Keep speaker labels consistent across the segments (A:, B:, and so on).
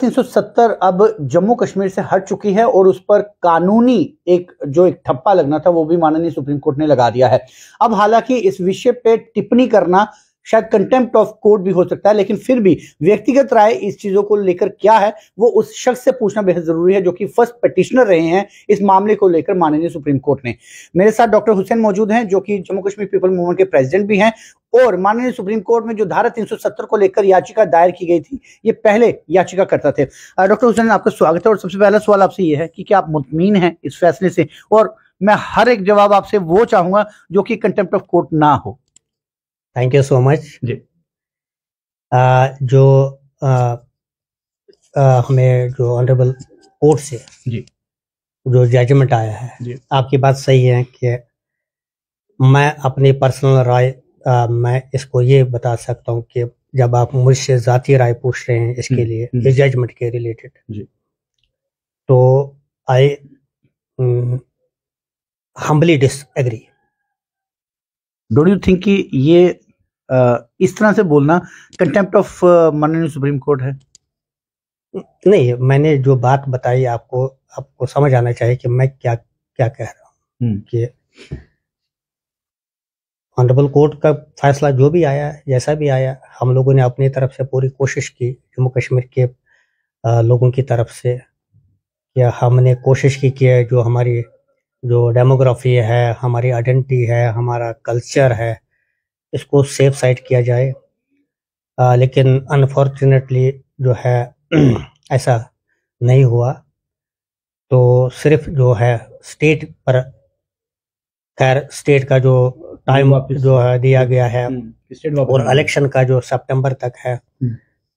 A: 370 अब जम्मू कश्मीर से हट चुकी है और उस पर कानूनी एक ठप्पा लगना था वो भी माननीय सुप्रीम कोर्ट ने लगा दिया है। अब हालांकि इस विषय पे टिप्पणी करना शायद कंटेम्प्ट ऑफ कोर्ट भी हो सकता है, लेकिन फिर भी व्यक्तिगत राय इस चीजों को लेकर क्या है वो उस शख्स से पूछना बेहद जरूरी है जो कि फर्स्ट पिटिशनर रहे हैं इस मामले को लेकर माननीय सुप्रीम कोर्ट ने। मेरे साथ डॉक्टर हुसैन मौजूद हैं जो कि जम्मू कश्मीर पीपल मूवमेंट के प्रेसिडेंट भी हैं और माननीय सुप्रीम कोर्ट में जो धारा 370 को लेकर याचिका दायर की गई थी ये पहले याचिका करता थे। डॉक्टर हुसैन, आपका स्वागत है और सबसे पहला सवाल आपसे ये है कि क्या आप मुतमीन हैं इस फैसले से, और मैं हर एक जवाब आपसे वो चाहूंगा जो कि कंटेम्प्ट ऑफ कोर्ट ना हो।
B: थैंक यू सो मच जी। हमें जो ऑनरेबल कोर्ट से जी जो जजमेंट आया है जी, आपकी बात सही है कि मैं अपनी पर्सनल राय मैं इसको ये बता सकता हूँ कि जब आप मुझसे जाती राय पूछ रहे हैं इसके लिए इस जजमेंट के रिलेटेड जी, तो I humbly disagree.
A: Don't you think कि ये इस तरह से बोलना कंटेम्प्ट ऑफ माननीय सुप्रीम कोर्ट है?
B: नहीं, मैंने जो बात बताई आपको समझ आना चाहिए कि मैं क्या क्या कह रहा हूँ कि ऑनरेबल कोर्ट का फैसला जो भी आया जैसा भी आया, हम लोगों ने अपनी तरफ से पूरी कोशिश की जम्मू कश्मीर के लोगों की तरफ से, या हमने कोशिश की कि जो हमारी जो डेमोग्राफी है, हमारी आइडेंटिटी है, हमारा कल्चर है, इसको सेफ साइड किया जाए। लेकिन अनफॉर्चुनेटली जो है ऐसा नहीं हुआ। तो सिर्फ जो है स्टेट पर, खैर स्टेट का जो टाइम जो है दिया गया है और इलेक्शन का जो सितंबर तक है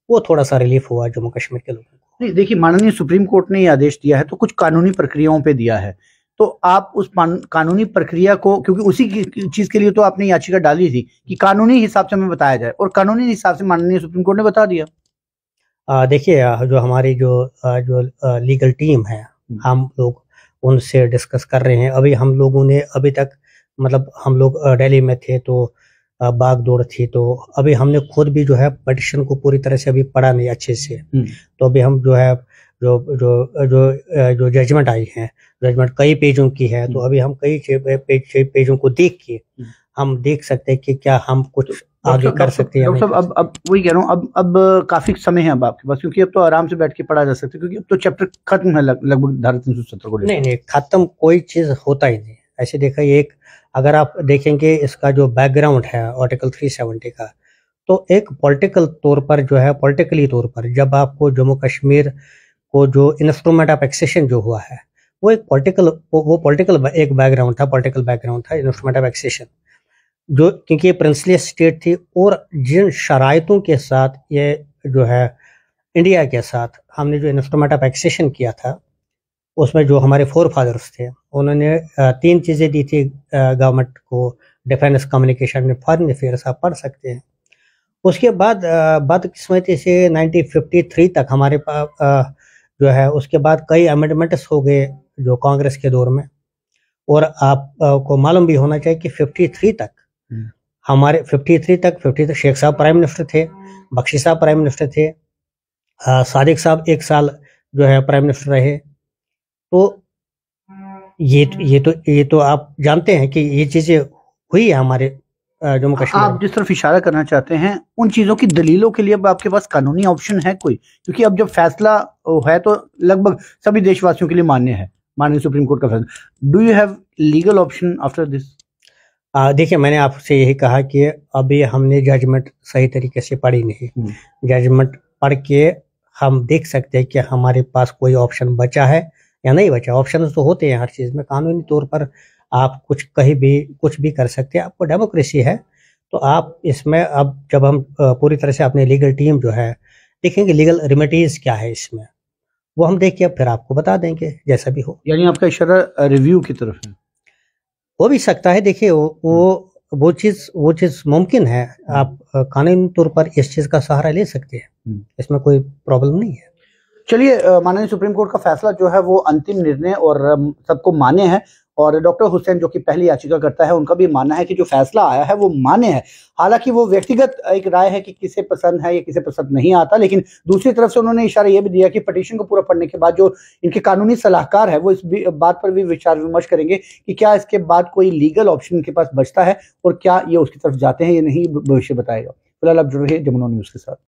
B: वो थोड़ा सा रिलीफ हुआ जम्मू कश्मीर के लोगों को।
A: नहीं, देखिए, माननीय सुप्रीम कोर्ट ने ये आदेश दिया है तो कुछ कानूनी प्रक्रियाओं पे दिया है, तो आप उस कानूनी प्रक्रिया को, क्योंकि उसी चीज के लिए तो आपने याचिका डाली थी कि कानूनी हिसाब से हमें बताया जाए, और कानूनी हिसाब से माननीय सुप्रीम कोर्ट ने बता दिया।
B: देखिए, जो हमारी जो लीगल टीम है, हम लोग उनसे डिस्कस कर रहे हैं। अभी हम लोगों ने अभी तक, मतलब हम लोग दिल्ली में थे तो भाग दौड़ थी, तो अभी हमने खुद भी जो है पिटिशन को पूरी तरह से अभी पढ़ा नहीं अच्छे से। तो अभी हम जो है जो जजमेंट आई है, जजमेंट कई पेजों की है, तो अभी हम कई पेजों को देख के हम देख सकते हैं कि क्या हम कुछ आगे कर सकते हैं।
A: डॉक्टर साहब, अब वही कह रहा हूँ, अब काफी समय है अब आपके पास, क्योंकि अब तो आराम से बैठ के पढ़ा जा सकता है, क्योंकि अब तो चैप्टर खत्म है लगभग धारा 370 को लेकर।
B: नहीं, खत्म कोई चीज होता ही नहीं। ऐसे देखा, एक अगर आप देखेंगे इसका जो बैकग्राउंड है आर्टिकल 370 का, तो एक पॉलिटिकल तौर पर जो है, पॉलिटिकली तौर पर जब आपको जम्मू कश्मीर को जो इंस्ट्रूमेंट ऑफ एक्सेशन जो हुआ है वो एक पॉलिटिकल एक बैकग्राउंड था, पॉलिटिकल बैकग्राउंड था इंस्ट्रूमेंट ऑफ एक्सेशन, जो क्योंकि ये प्रिंसली स्टेट थी और जिन शराइतों के साथ ये जो है इंडिया के साथ हमने जो इंस्ट्रूमेंट ऑफ एक्सेशन किया था, उसमें जो हमारे फोर फादर्स थे उन्होंने 3 चीज़ें दी थी गवर्नमेंट को, डिफेंस, कम्युनिकेशन में, फॉरेन अफेयर्स, आप पढ़ सकते हैं। उसके बाद बदकिस्मती से 1953 तक हमारे पास जो है, उसके बाद कई अमेंडमेंट्स हो गए जो कांग्रेस के दौर में, और आपको मालूम भी होना चाहिए कि 53 तक हमारे 53 शेख साहब प्राइम मिनिस्टर थे, बख्शी साहब प्राइम मिनिस्टर थे, सादिक साहब 1 साल जो है प्राइम मिनिस्टर रहे। तो ये तो आप जानते हैं कि ये चीजें हुई है हमारे जम्मू कश्मीर।
A: आप जिस तरफ इशारा करना चाहते हैं उन चीजों की दलीलों के लिए अब आपके पास कानूनी ऑप्शन है कोई? क्योंकि अब जब फैसला है तो लगभग सभी देशवासियों के लिए मान्य है माननीय सुप्रीम कोर्ट का फैसला। Do you have legal option after this?
B: देखिए, मैंने आपसे यही कहा कि अभी हमने जजमेंट सही तरीके से पढ़ी नहीं। जजमेंट पढ़ के हम देख सकते हैं कि हमारे पास कोई ऑप्शन बचा है या नहीं बचा। ऑप्शन तो होते हैं हर चीज में, कानूनी तौर पर आप कहीं भी कुछ भी कर सकते हैं, आपको डेमोक्रेसी है। तो आप इसमें अब जब हम पूरी तरह से अपनी लीगल टीम जो है देखेंगे लीगल रेमेडीज क्या है इसमें, वो हम देख के फिर आपको बता देंगे जैसा भी हो।
A: यानी आपका इशारा रिव्यू की तरफ है?
B: हो भी सकता है। देखिए, वो चीज मुमकिन है। आप कानूनी तौर पर इस चीज का सहारा ले सकते हैं, इसमें कोई प्रॉब्लम नहीं है।
A: चलिए, माननीय सुप्रीम कोर्ट का फैसला जो है वो अंतिम निर्णय और सबको मान्य है। और डॉक्टर हुसैन जो कि पहली याचिका करता है, उनका भी मानना है कि जो फैसला आया है वो मान्य है। हालांकि वो व्यक्तिगत एक राय है कि किसे पसंद है या किसे पसंद नहीं आता, लेकिन दूसरी तरफ से उन्होंने इशारा ये भी दिया कि पिटीशन को पूरा पढ़ने के बाद जो इनके कानूनी सलाहकार है वो इस बात पर भी विचार विमर्श करेंगे कि क्या इसके बाद कोई लीगल ऑप्शन इनके पास बचता है और क्या ये उसकी तरफ जाते हैं या नहीं, भविष्य बताएगा। फिलहाल आप जुड़ रहे जमुना न्यूज के साथ।